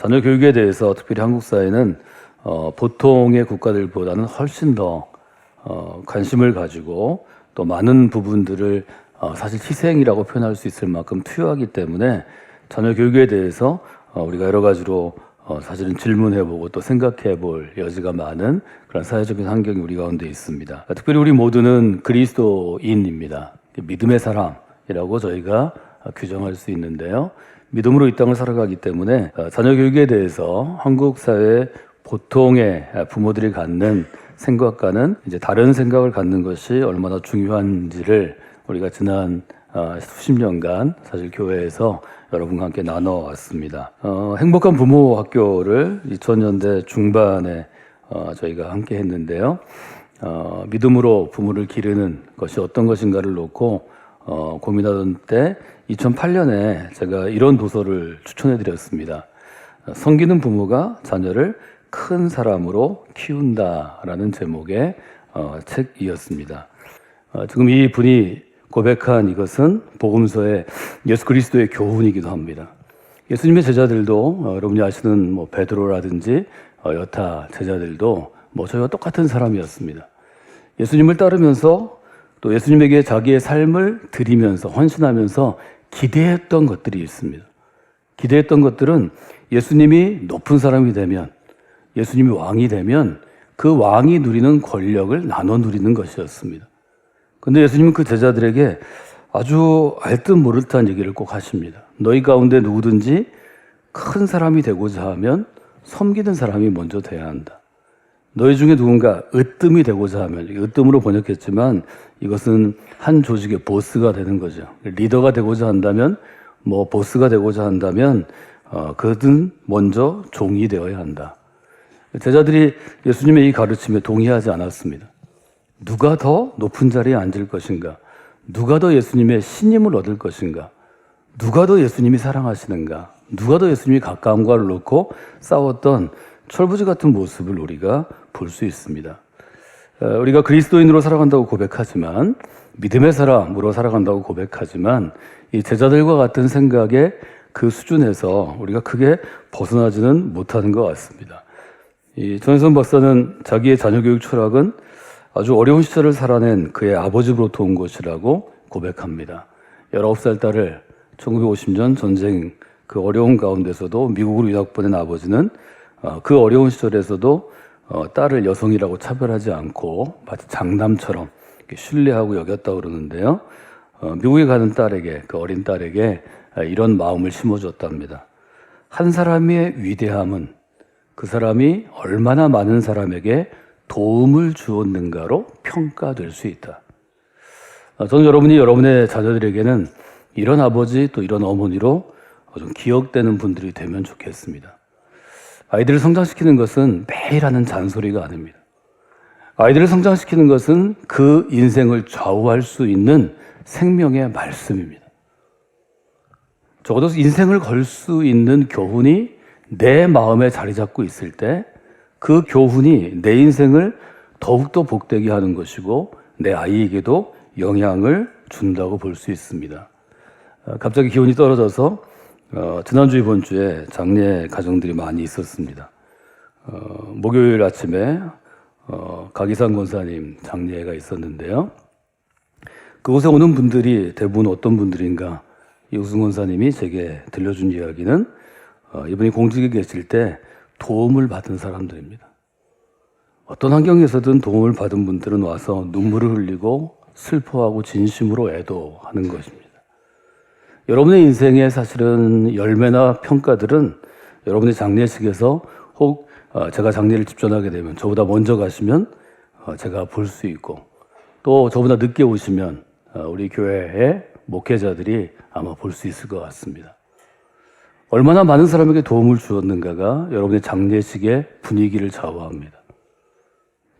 자녀 교육에 대해서 특별히 한국 사회는 보통의 국가들보다는 훨씬 더 관심을 가지고 또 많은 부분들을 사실 희생이라고 표현할 수 있을 만큼 투여하기 때문에 자녀 교육에 대해서 우리가 여러 가지로 사실은 질문해보고 또 생각해볼 여지가 많은 그런 사회적인 환경이 우리 가운데 있습니다. 특별히 우리 모두는 그리스도인입니다. 믿음의 사람이라고 저희가 규정할 수 있는데요. 믿음으로 이 땅을 살아가기 때문에 자녀 교육에 대해서 한국 사회 보통의 부모들이 갖는 생각과는 이제 다른 생각을 갖는 것이 얼마나 중요한지를 우리가 지난 수십 년간 사실 교회에서 여러분과 함께 나눠왔습니다. 행복한 부모 학교를 2000년대 중반에 저희가 함께 했는데요. 믿음으로 부모를 기르는 것이 어떤 것인가를 놓고 고민하던 때 2008년에 제가 이런 도서를 추천해 드렸습니다. 섬기는 부모가 자녀를 큰 사람으로 키운다라는 제목의 책이었습니다. 지금 이 분이 고백한 이것은 복음서의 예수 그리스도의 교훈이기도 합니다. 예수님의 제자들도 여러분이 아시는 베드로라든지 여타 제자들도 저희와 똑같은 사람이었습니다. 예수님을 따르면서 또 예수님에게 자기의 삶을 드리면서 헌신하면서 기대했던 것들이 있습니다. 기대했던 것들은 예수님이 높은 사람이 되면, 예수님이 왕이 되면 그 왕이 누리는 권력을 나눠 누리는 것이었습니다. 근데 예수님은 그 제자들에게 아주 알듯 모를 듯한 얘기를 꼭 하십니다. 너희 가운데 누구든지 큰 사람이 되고자 하면 섬기는 사람이 먼저 돼야 한다. 너희 중에 누군가 으뜸이 되고자 하면, 으뜸으로 번역했지만 이것은 한 조직의 보스가 되는 거죠. 리더가 되고자 한다면, 보스가 되고자 한다면 그든 먼저 종이 되어야 한다. 제자들이 예수님의 이 가르침에 동의하지 않았습니다. 누가 더 높은 자리에 앉을 것인가? 누가 더 예수님의 신임을 얻을 것인가? 누가 더 예수님이 사랑하시는가? 누가 더 예수님이 가까움과를 놓고 싸웠던 철부지 같은 모습을 우리가 볼 수 있습니다. 우리가 그리스도인으로 살아간다고 고백하지만, 믿음의 사람으로 살아간다고 고백하지만 이 제자들과 같은 생각의 그 수준에서 우리가 크게 벗어나지는 못하는 것 같습니다. 이 전혜선 박사는 자기의 자녀교육 철학은 아주 어려운 시절을 살아낸 그의 아버지로부터 온 것이라고 고백합니다. 19살 딸을 1950년 전쟁 그 어려운 가운데서도 미국으로 유학 보낸 아버지는 그 어려운 시절에서도 딸을 여성이라고 차별하지 않고 마치 장남처럼 신뢰하고 여겼다고 그러는데요. 미국에 가는 딸에게, 그 어린 딸에게 이런 마음을 심어줬답니다. 한 사람의 위대함은 그 사람이 얼마나 많은 사람에게 도움을 주었는가로 평가될 수 있다. 저는 여러분이 여러분의 자녀들에게는 이런 아버지 또 이런 어머니로 좀 기억되는 분들이 되면 좋겠습니다. 아이들을 성장시키는 것은 매일 하는 잔소리가 아닙니다. 아이들을 성장시키는 것은 그 인생을 좌우할 수 있는 생명의 말씀입니다. 적어도 인생을 걸 수 있는 교훈이 내 마음에 자리 잡고 있을 때 그 교훈이 내 인생을 더욱더 복되게 하는 것이고 내 아이에게도 영향을 준다고 볼 수 있습니다. 갑자기 기온이 떨어져서 지난주 이번 주에 장례 가정들이 많이 있었습니다. 목요일 아침에 가기상 권사님 장례가 있었는데요. 그곳에 오는 분들이 대부분 어떤 분들인가? 이우승 권사님이 제게 들려준 이야기는 이분이 공직에 계실 때 도움을 받은 사람들입니다. 어떤 환경에서든 도움을 받은 분들은 와서 눈물을 흘리고 슬퍼하고 진심으로 애도하는 것입니다. 여러분의 인생의 사실은 열매나 평가들은 여러분의 장례식에서 혹 제가 장례를 집전하게 되면 저보다 먼저 가시면 제가 볼 수 있고 또 저보다 늦게 오시면 우리 교회의 목회자들이 아마 볼 수 있을 것 같습니다. 얼마나 많은 사람에게 도움을 주었는가가 여러분의 장례식의 분위기를 좌우합니다.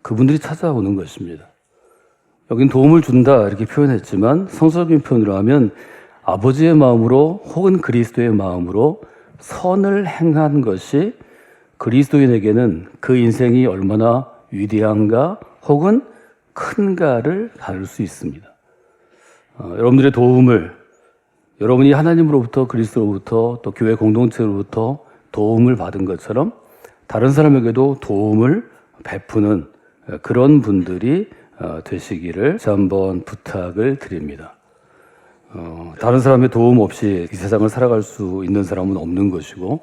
그분들이 찾아오는 것입니다. 여긴 도움을 준다 이렇게 표현했지만 성서적인 표현으로 하면 아버지의 마음으로 혹은 그리스도의 마음으로 선을 행한 것이 그리스도인에게는 그 인생이 얼마나 위대한가 혹은 큰가를 다룰 수 있습니다. 여러분들의 도움을 여러분이 하나님으로부터 그리스도로부터 또 교회 공동체로부터 도움을 받은 것처럼 다른 사람에게도 도움을 베푸는 그런 분들이 되시기를 다시 한번 부탁을 드립니다. 다른 사람의 도움 없이 이 세상을 살아갈 수 있는 사람은 없는 것이고,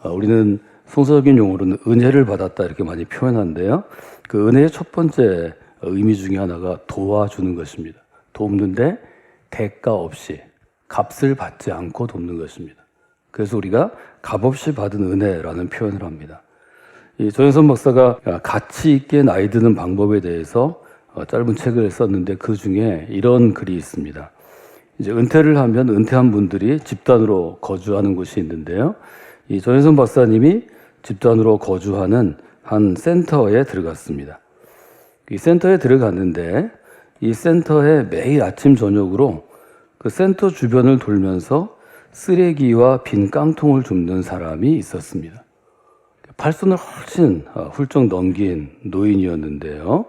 우리는 성서적인 용어로는 은혜를 받았다 이렇게 많이 표현하는데요. 그 은혜의 첫 번째 의미 중에 하나가 도와주는 것입니다. 돕는데 대가 없이, 값을 받지 않고 돕는 것입니다. 그래서 우리가 값없이 받은 은혜라는 표현을 합니다. 이 조현선 박사가 가치 있게 나이 드는 방법에 대해서 짧은 책을 썼는데 그 중에 이런 글이 있습니다. 이제 은퇴를 하면 은퇴한 분들이 집단으로 거주하는 곳이 있는데요. 이 조현선 박사님이 집단으로 거주하는 한 센터에 들어갔습니다. 이 센터에 들어갔는데 이 센터에 매일 아침 저녁으로 그 센터 주변을 돌면서 쓰레기와 빈 깡통을 줍는 사람이 있었습니다. 팔순을 훨씬 훌쩍 넘긴 노인이었는데요.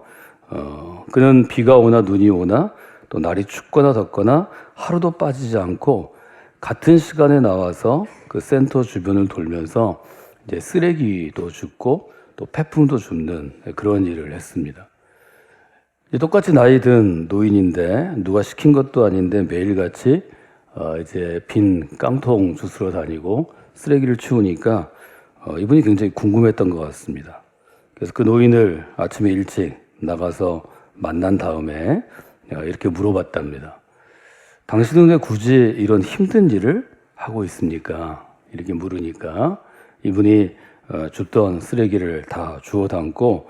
그는 비가 오나 눈이 오나 또 날이 춥거나 덥거나 하루도 빠지지 않고 같은 시간에 나와서 그 센터 주변을 돌면서 이제 쓰레기도 줍고 또 폐품도 줍는 그런 일을 했습니다. 똑같이 나이 든 노인인데 누가 시킨 것도 아닌데 매일같이 이제 빈 깡통 주스러 다니고 쓰레기를 치우니까 이분이 굉장히 궁금했던 것 같습니다. 그래서 그 노인을 아침에 일찍 나가서 만난 다음에 이렇게 물어봤답니다. 당신은 왜 굳이 이런 힘든 일을 하고 있습니까? 이렇게 물으니까 이분이 줍던 쓰레기를 다 주워 담고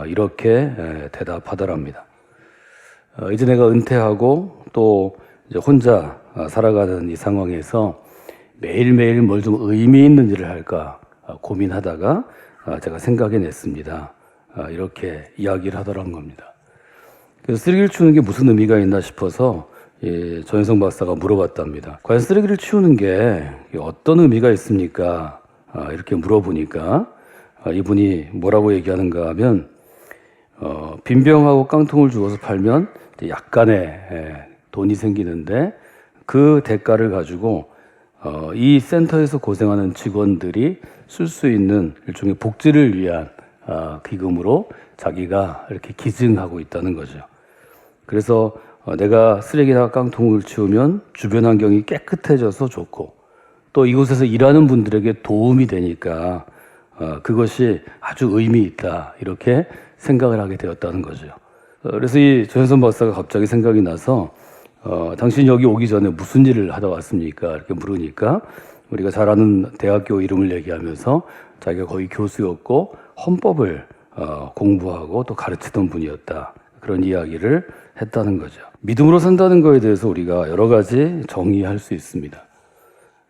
이렇게 대답하더랍니다. 이제 내가 은퇴하고 또 이제 혼자 살아가는 이 상황에서 매일매일 뭘 좀 의미 있는 일을 할까 고민하다가 제가 생각해냈습니다. 이렇게 이야기를 하더란 겁니다. 그래서 쓰레기를 치우는 게 무슨 의미가 있나 싶어서 조현성 박사가 물어봤답니다. 과연 쓰레기를 치우는 게 어떤 의미가 있습니까? 이렇게 물어보니까 이분이 뭐라고 얘기하는가 하면 빈병하고 깡통을 주워서 팔면 약간의 돈이 생기는데 그 대가를 가지고 이 센터에서 고생하는 직원들이 쓸 수 있는 일종의 복지를 위한 기금으로 자기가 이렇게 기증하고 있다는 거죠. 그래서 내가 쓰레기나 깡통을 치우면 주변 환경이 깨끗해져서 좋고 또 이곳에서 일하는 분들에게 도움이 되니까 그것이 아주 의미 있다 이렇게 생각을 하게 되었다는 거죠. 그래서 이 조현선 박사가 갑자기 생각이 나서 당신이 여기 오기 전에 무슨 일을 하다 왔습니까? 이렇게 물으니까 우리가 잘 아는 대학교 이름을 얘기하면서 자기가 거기 교수였고 헌법을 공부하고 또 가르치던 분이었다. 그런 이야기를 했다는 거죠. 믿음으로 산다는 거에 대해서 우리가 여러 가지 정의할 수 있습니다.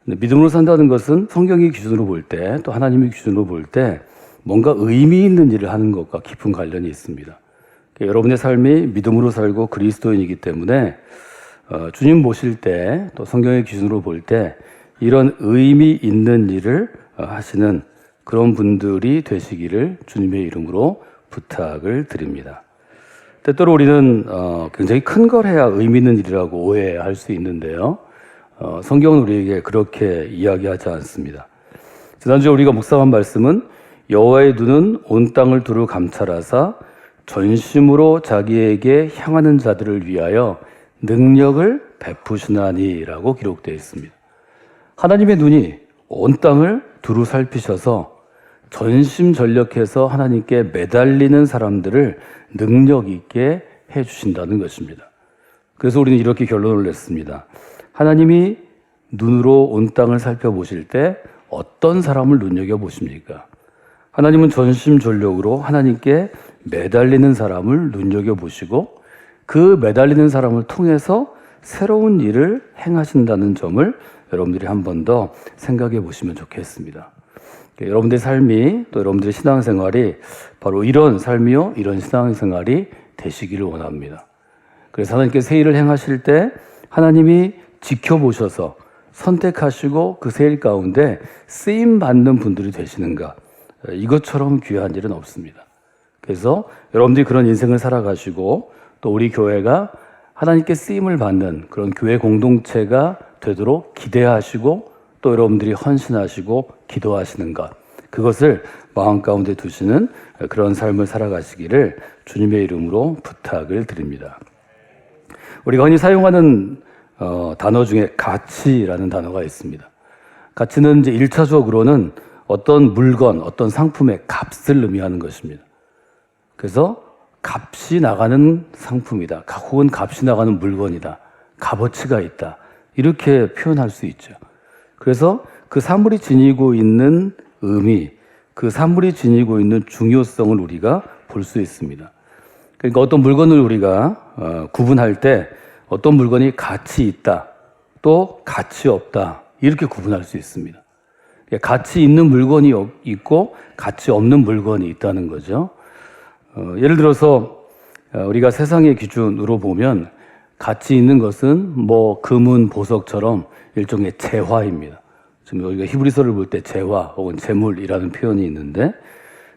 근데 믿음으로 산다는 것은 성경의 기준으로 볼 때 또 하나님의 기준으로 볼 때 뭔가 의미 있는 일을 하는 것과 깊은 관련이 있습니다. 여러분의 삶이 믿음으로 살고 그리스도인이기 때문에 주님 보실 때 또 성경의 기준으로 볼 때 이런 의미 있는 일을 하시는 그런 분들이 되시기를 주님의 이름으로 부탁을 드립니다. 때때로 우리는 굉장히 큰 걸 해야 의미 있는 일이라고 오해할 수 있는데요. 성경은 우리에게 그렇게 이야기하지 않습니다. 지난주에 우리가 묵상한 말씀은 여호와의 눈은 온 땅을 두루 감찰하사 전심으로 자기에게 향하는 자들을 위하여 능력을 베푸시나니라고 기록되어 있습니다. 하나님의 눈이 온 땅을 두루 살피셔서 전심전력해서 하나님께 매달리는 사람들을 능력 있게 해주신다는 것입니다. 그래서 우리는 이렇게 결론을 냈습니다. 하나님이 눈으로 온 땅을 살펴보실 때 어떤 사람을 눈여겨보십니까? 하나님은 전심전력으로 하나님께 매달리는 사람을 눈여겨보시고 그 매달리는 사람을 통해서 새로운 일을 행하신다는 점을 여러분들이 한 번 더 생각해 보시면 좋겠습니다. 여러분들의 삶이 또 여러분들의 신앙생활이 바로 이런 삶이요 이런 신앙생활이 되시기를 원합니다. 그래서 하나님께 새 일을 행하실 때 하나님이 지켜보셔서 선택하시고 그 새 일 가운데 쓰임받는 분들이 되시는가, 이것처럼 귀한 일은 없습니다. 그래서 여러분들이 그런 인생을 살아가시고 또 우리 교회가 하나님께 쓰임을 받는 그런 교회 공동체가 되도록 기대하시고 또 여러분들이 헌신하시고 기도하시는 것, 그것을 마음 가운데 두시는 그런 삶을 살아가시기를 주님의 이름으로 부탁을 드립니다. 우리가 흔히 사용하는 단어 중에 가치라는 단어가 있습니다. 가치는 이제 1차적으로는 어떤 물건, 어떤 상품의 값을 의미하는 것입니다. 그래서 값이 나가는 상품이다. 혹은 값이 나가는 물건이다. 값어치가 있다. 이렇게 표현할 수 있죠. 그래서 그 사물이 지니고 있는 의미, 그 사물이 지니고 있는 중요성을 우리가 볼 수 있습니다. 그러니까 어떤 물건을 우리가 구분할 때 어떤 물건이 가치 있다, 또 가치 없다, 이렇게 구분할 수 있습니다. 가치 있는 물건이 있고 가치 없는 물건이 있다는 거죠. 예를 들어서 우리가 세상의 기준으로 보면 가치 있는 것은 뭐 금은 보석처럼 일종의 재화입니다. 지금 우리가 히브리서를 볼 때 재화 혹은 재물이라는 표현이 있는데,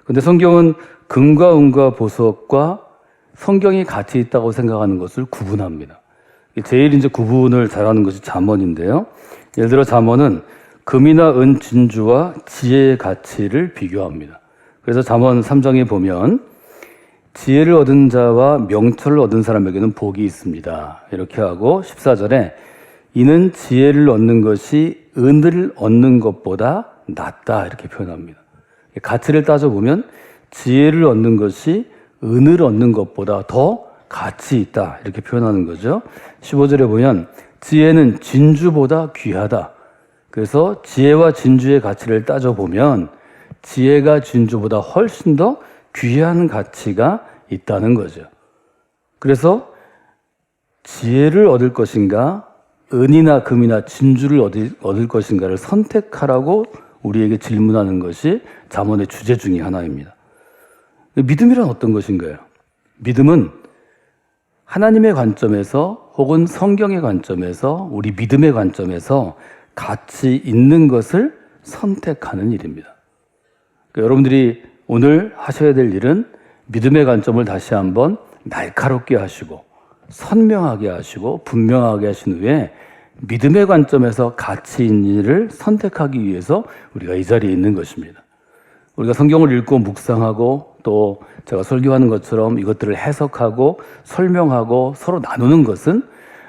근데 성경은 금과 은과 보석과 성경이 가치 있다고 생각하는 것을 구분합니다. 제일 이제 구분을 잘하는 것이 잠언인데요. 예를 들어 잠언은 금이나 은, 진주와 지혜의 가치를 비교합니다. 그래서 잠언 3장에 보면 지혜를 얻은 자와 명철을 얻은 사람에게는 복이 있습니다. 이렇게 하고 14절에 이는 지혜를 얻는 것이 은을 얻는 것보다 낫다, 이렇게 표현합니다. 가치를 따져보면 지혜를 얻는 것이 은을 얻는 것보다 더 가치 있다, 이렇게 표현하는 거죠. 15절에 보면 지혜는 진주보다 귀하다. 그래서 지혜와 진주의 가치를 따져보면 지혜가 진주보다 훨씬 더 귀한 가치가 있다는 거죠. 그래서 지혜를 얻을 것인가, 은이나 금이나 진주를 얻을 것인가를 선택하라고 우리에게 질문하는 것이 잠언의 주제 중에 하나입니다. 믿음이란 어떤 것인가요? 믿음은 하나님의 관점에서 혹은 성경의 관점에서, 우리 믿음의 관점에서 가치 있는 것을 선택하는 일입니다. 그러니까 여러분들이 오늘 하셔야 될 일은 믿음의 관점을 다시 한번 날카롭게 하시고 선명하게 하시고 분명하게 하신 후에 믿음의 관점에서 가치 있는 일을 선택하기 위해서 우리가 이 자리에 있는 것입니다. 우리가 성경을 읽고 묵상하고 또 제가 설교하는 것처럼 이것들을 해석하고 설명하고 서로 나누는 것은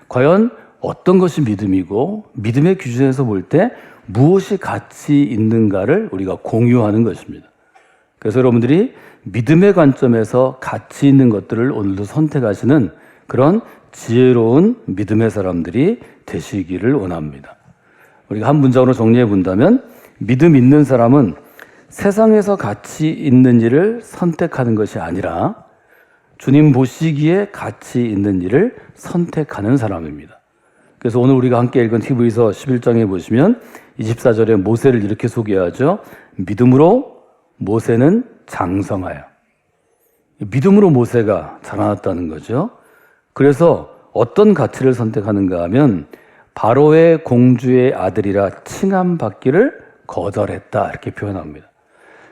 과연 어떤 것이 믿음이고 믿음의 기준에서 볼 때 무엇이 가치 있는가를 우리가 공유하는 것입니다. 그래서 여러분들이 믿음의 관점에서 가치 있는 것들을 오늘도 선택하시는 그런 지혜로운 믿음의 사람들이 되시기를 원합니다. 우리가 한 문장으로 정리해 본다면 믿음 있는 사람은 세상에서 가치 있는 일을 선택하는 것이 아니라 주님 보시기에 가치 있는 일을 선택하는 사람입니다. 그래서 오늘 우리가 함께 읽은 히브리서 11장에 보시면 24절에 모세를 이렇게 소개하죠. 믿음으로 모세는 장성하여. 믿음으로 모세가 자라났다는 거죠. 그래서 어떤 가치를 선택하는가 하면 바로의 공주의 아들이라 칭함받기를 거절했다, 이렇게 표현합니다.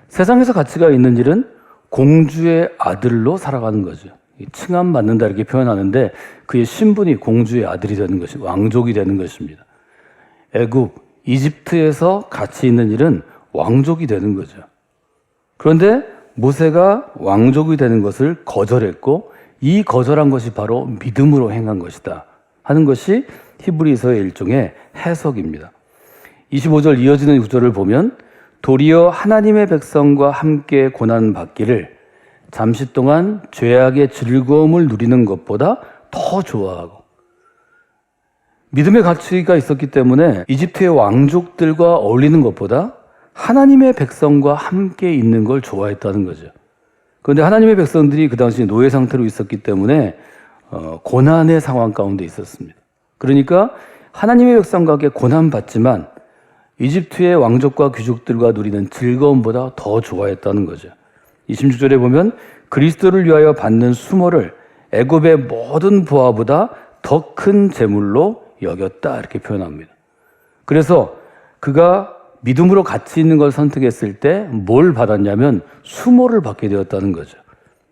세상에서 가치가 있는 일은 공주의 아들로 살아가는 거죠. 칭함받는다 이렇게 표현하는데 그의 신분이 공주의 아들이 되는 것이, 왕족이 되는 것입니다. 애굽, 이집트에서 가치 있는 일은 왕족이 되는 거죠. 그런데 모세가 왕족이 되는 것을 거절했고 이 거절한 것이 바로 믿음으로 행한 것이다 하는 것이 히브리서의 일종의 해석입니다. 25절 이어지는 구절을 보면 도리어 하나님의 백성과 함께 고난받기를 잠시 동안 죄악의 즐거움을 누리는 것보다 더 좋아하고, 믿음의 가치가 있었기 때문에 이집트의 왕족들과 어울리는 것보다 하나님의 백성과 함께 있는 걸 좋아했다는 거죠. 그런데 하나님의 백성들이 그 당시 노예 상태로 있었기 때문에 고난의 상황 가운데 있었습니다. 그러니까 하나님의 백성과 함께 고난받지만 이집트의 왕족과 귀족들과 누리는 즐거움보다 더 좋아했다는 거죠. 26절에 보면 그리스도를 위하여 받는 수모를 애굽의 모든 부하보다 더 큰 재물로 여겼다, 이렇게 표현합니다. 그래서 그가 믿음으로 가치 있는 걸 선택했을 때 뭘 받았냐면 수모를 받게 되었다는 거죠.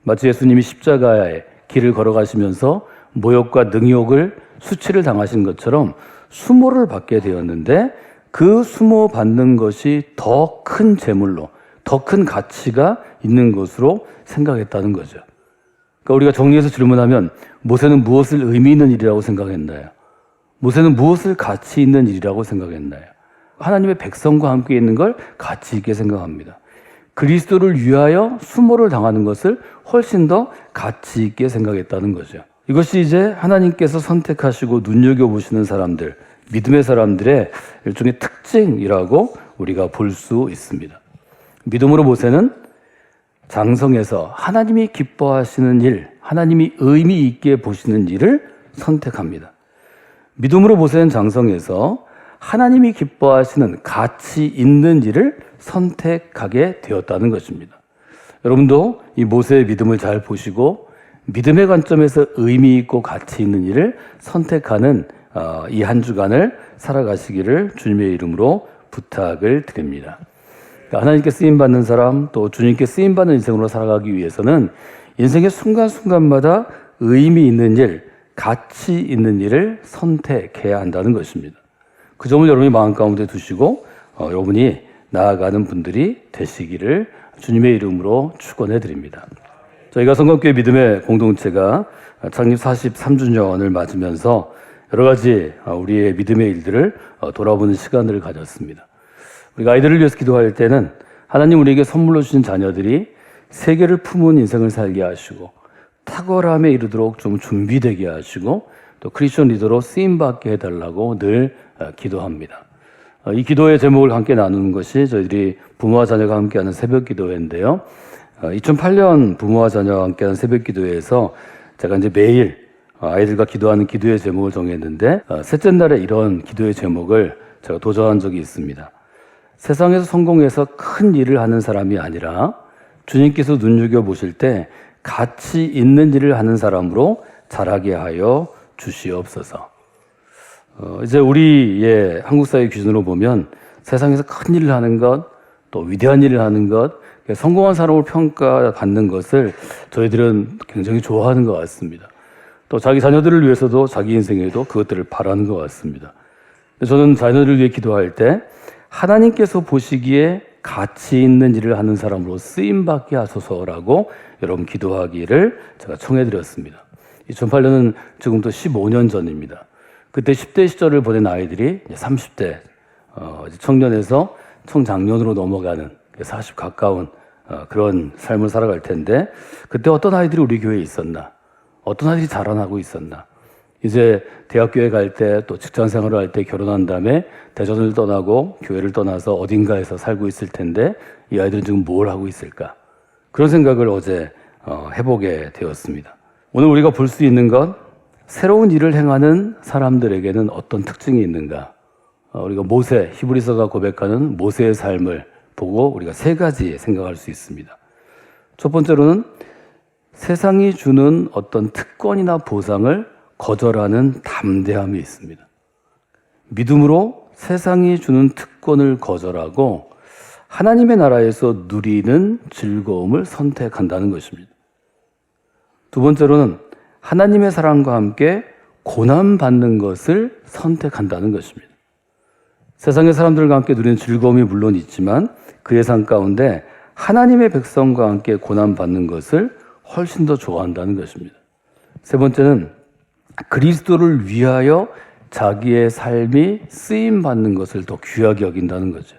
마치 예수님이 십자가의 길을 걸어가시면서 모욕과 능욕을 수치를 당하신 것처럼 수모를 받게 되었는데 그 수모 받는 것이 더 큰 재물로, 더 큰 가치가 있는 것으로 생각했다는 거죠. 그러니까 우리가 정리해서 질문하면 모세는 무엇을 의미 있는 일이라고 생각했나요? 모세는 무엇을 가치 있는 일이라고 생각했나요? 하나님의 백성과 함께 있는 걸 가치 있게 생각합니다. 그리스도를 위하여 수모를 당하는 것을 훨씬 더 가치 있게 생각했다는 거죠. 이것이 이제 하나님께서 선택하시고 눈여겨보시는 사람들, 믿음의 사람들의 일종의 특징이라고 우리가 볼 수 있습니다. 믿음으로 모세는 장성에서 하나님이 기뻐하시는 일, 하나님이 의미 있게 보시는 일을 선택합니다. 믿음으로 모세는 장성에서 하나님이 기뻐하시는 가치 있는 일을 선택하게 되었다는 것입니다. 여러분도 이 모세의 믿음을 잘 보시고 믿음의 관점에서 의미 있고 가치 있는 일을 선택하는 이 한 주간을 살아가시기를 주님의 이름으로 부탁을 드립니다. 그러니까 하나님께 쓰임받는 사람, 또 주님께 쓰임받는 인생으로 살아가기 위해서는 인생의 순간순간마다 의미 있는 일, 가치 있는 일을 선택해야 한다는 것입니다. 그 점을 여러분이 마음 가운데 두시고 여러분이 나아가는 분들이 되시기를 주님의 이름으로 축원해 드립니다. 저희가 성경교회 믿음의 공동체가 창립 43주년을 맞으면서 여러 가지 우리의 믿음의 일들을 돌아보는 시간을 가졌습니다. 우리가 아이들을 위해서 기도할 때는 하나님 우리에게 선물로 주신 자녀들이 세계를 품은 인생을 살게 하시고 탁월함에 이르도록 좀 준비되게 하시고 또 크리스천 리더로 쓰임받게 해달라고 늘 기도합니다. 이 기도의 제목을 함께 나누는 것이 저희들이 부모와 자녀가 함께하는 새벽 기도회인데요. 2008년 부모와 자녀와 함께하는 새벽 기도회에서 제가 이제 매일 아이들과 기도하는 기도의 제목을 정했는데 셋째 날에 이런 기도의 제목을 제가 도전한 적이 있습니다. 세상에서 성공해서 큰 일을 하는 사람이 아니라 주님께서 눈여겨보실 때 가치 있는 일을 하는 사람으로 자라게 하여 주시옵소서. 이제 우리의 한국 사회 기준으로 보면 세상에서 큰 일을 하는 것, 또 위대한 일을 하는 것, 성공한 사람을 평가받는 것을 저희들은 굉장히 좋아하는 것 같습니다. 또 자기 자녀들을 위해서도 자기 인생에도 그것들을 바라는 것 같습니다. 저는 자녀들을 위해 기도할 때 하나님께서 보시기에 가치 있는 일을 하는 사람으로 쓰임받게 하소서라고 여러분 기도하기를 제가 청해드렸습니다. 2008년은 지금부터 15년 전입니다. 그때 10대 시절을 보낸 아이들이 30대 청년에서 청장년으로 넘어가는 40 가까운 그런 삶을 살아갈 텐데 그때 어떤 아이들이 우리 교회에 있었나? 어떤 아이들이 자라나고 있었나? 이제 대학교에 갈 때 또 직장 생활을 할 때 결혼한 다음에 대전을 떠나고 교회를 떠나서 어딘가에서 살고 있을 텐데 이 아이들은 지금 뭘 하고 있을까? 그런 생각을 어제 해보게 되었습니다. 오늘 우리가 볼 수 있는 건 새로운 일을 행하는 사람들에게는 어떤 특징이 있는가? 우리가 모세, 히브리서가 고백하는 모세의 삶을 보고 우리가 세 가지 생각할 수 있습니다. 첫 번째로는 세상이 주는 어떤 특권이나 보상을 거절하는 담대함이 있습니다. 믿음으로 세상이 주는 특권을 거절하고 하나님의 나라에서 누리는 즐거움을 선택한다는 것입니다. 두 번째로는 하나님의 사랑과 함께 고난받는 것을 선택한다는 것입니다. 세상의 사람들과 함께 누리는 즐거움이 물론 있지만 그 예상 가운데 하나님의 백성과 함께 고난받는 것을 훨씬 더 좋아한다는 것입니다. 세 번째는 그리스도를 위하여 자기의 삶이 쓰임받는 것을 더 귀하게 여긴다는 거죠.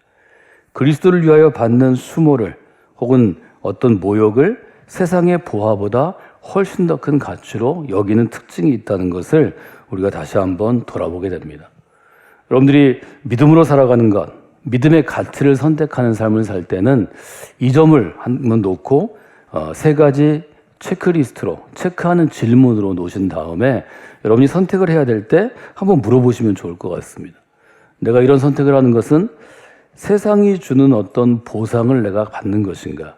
그리스도를 위하여 받는 수모를 혹은 어떤 모욕을 세상의 보화보다 훨씬 더 큰 가치로 여기는 특징이 있다는 것을 우리가 다시 한번 돌아보게 됩니다. 여러분들이 믿음으로 살아가는 것, 믿음의 가치를 선택하는 삶을 살 때는 이 점을 한번 놓고 세 가지 체크리스트로, 체크하는 질문으로 놓으신 다음에 여러분이 선택을 해야 될 때 한번 물어보시면 좋을 것 같습니다. 내가 이런 선택을 하는 것은 세상이 주는 어떤 보상을 내가 받는 것인가?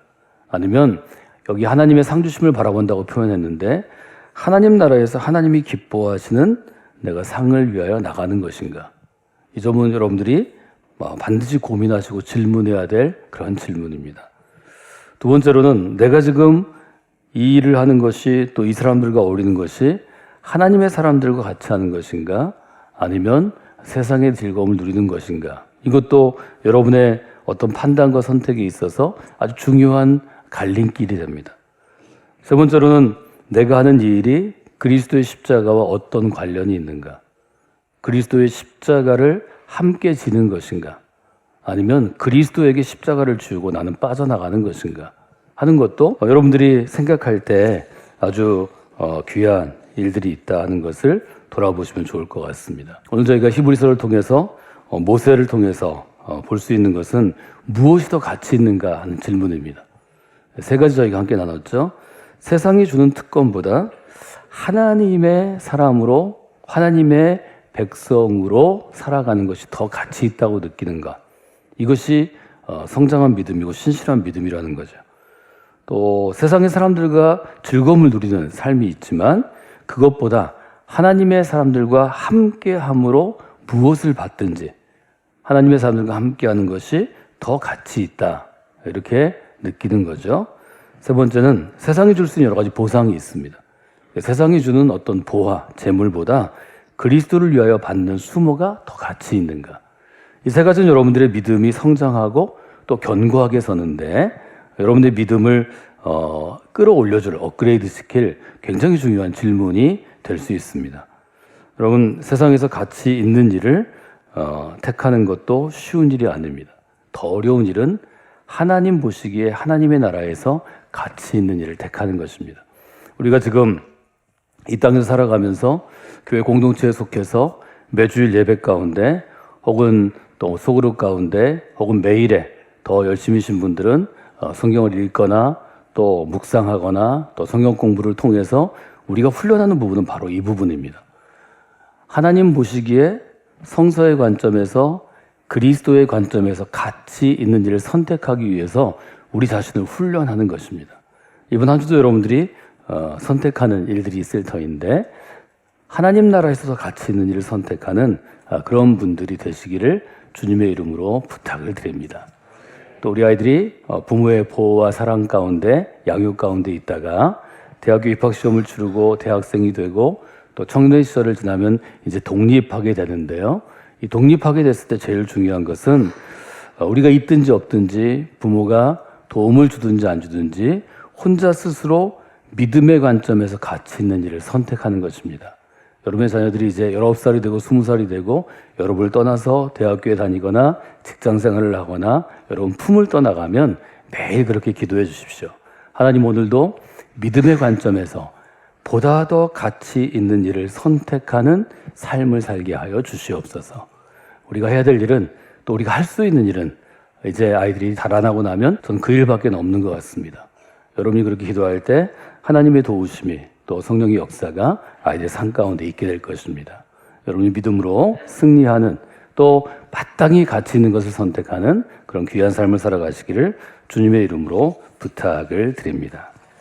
아니면 여기 하나님의 상 주심을 바라본다고 표현했는데 하나님 나라에서 하나님이 기뻐하시는 내가 상을 위하여 나가는 것인가? 이 점은 여러분들이 반드시 고민하시고 질문해야 될 그런 질문입니다. 두 번째로는 내가 지금 이 일을 하는 것이 또 이 사람들과 어울리는 것이 하나님의 사람들과 같이 하는 것인가? 아니면 세상의 즐거움을 누리는 것인가? 이것도 여러분의 어떤 판단과 선택에 있어서 아주 중요한 갈림길이 됩니다. 세 번째로는 내가 하는 이 일이 그리스도의 십자가와 어떤 관련이 있는가? 그리스도의 십자가를 함께 지는 것인가? 아니면 그리스도에게 십자가를 지우고 나는 빠져나가는 것인가? 하는 것도 여러분들이 생각할 때 아주 귀한 일들이 있다는 것을 돌아보시면 좋을 것 같습니다. 오늘 저희가 히브리서를 통해서 모세를 통해서 볼 수 있는 것은 무엇이 더 가치 있는가 하는 질문입니다. 세 가지 저희가 함께 나눴죠. 세상이 주는 특권보다 하나님의 사람으로 하나님의 백성으로 살아가는 것이 더 가치 있다고 느끼는가. 이것이 성장한 믿음이고 신실한 믿음이라는 거죠. 또 세상의 사람들과 즐거움을 누리는 삶이 있지만 그것보다 하나님의 사람들과 함께함으로 무엇을 받든지 하나님의 사람들과 함께하는 것이 더 가치 있다. 이렇게 느끼는 거죠. 세 번째는 세상이 줄 수 있는 여러 가지 보상이 있습니다. 세상이 주는 어떤 보화, 재물보다 그리스도를 위하여 받는 수모가 더 가치 있는가. 이 세 가지는 여러분들의 믿음이 성장하고 또 견고하게 서는데 여러분들의 믿음을 끌어올려줄, 업그레이드 시킬 굉장히 중요한 질문이 될 수 있습니다. 여러분, 세상에서 가치 있는 일을 택하는 것도 쉬운 일이 아닙니다. 더 어려운 일은 하나님 보시기에 하나님의 나라에서 가치 있는 일을 택하는 것입니다. 우리가 지금 이 땅에서 살아가면서 교회 공동체에 속해서 매주일 예배 가운데 혹은 또 소그룹 가운데 혹은 매일에 더 열심히신 분들은 성경을 읽거나 또 묵상하거나 또 성경 공부를 통해서 우리가 훈련하는 부분은 바로 이 부분입니다. 하나님 보시기에 성서의 관점에서 그리스도의 관점에서 가치 있는 일을 선택하기 위해서 우리 자신을 훈련하는 것입니다. 이번 한 주도 여러분들이 선택하는 일들이 있을 터인데 하나님 나라에서 가치 있는 일을 선택하는 그런 분들이 되시기를 주님의 이름으로 부탁을 드립니다. 또 우리 아이들이 부모의 보호와 사랑 가운데 양육 가운데 있다가 대학교 입학시험을 치르고 대학생이 되고 또 청년 시절을 지나면 이제 독립하게 되는데요. 이 독립하게 됐을 때 제일 중요한 것은 우리가 있든지 없든지 부모가 도움을 주든지 안 주든지 혼자 스스로 믿음의 관점에서 가치 있는 일을 선택하는 것입니다. 여러분의 자녀들이 이제 19살이 되고 20살이 되고 여러분을 떠나서 대학교에 다니거나 직장생활을 하거나 여러분 품을 떠나가면 매일 그렇게 기도해 주십시오. 하나님 오늘도 믿음의 관점에서 보다 더 가치 있는 일을 선택하는 삶을 살게 하여 주시옵소서. 우리가 해야 될 일은 또 우리가 할 수 있는 일은 이제 아이들이 자라나고 나면 전 그 일밖에 없는 것 같습니다. 여러분이 그렇게 기도할 때 하나님의 도우심이 또 성령의 역사가 아이들의 삶 가운데 있게 될 것입니다. 여러분이 믿음으로 승리하는 또 마땅히 가치 있는 것을 선택하는 그런 귀한 삶을 살아가시기를 주님의 이름으로 부탁을 드립니다.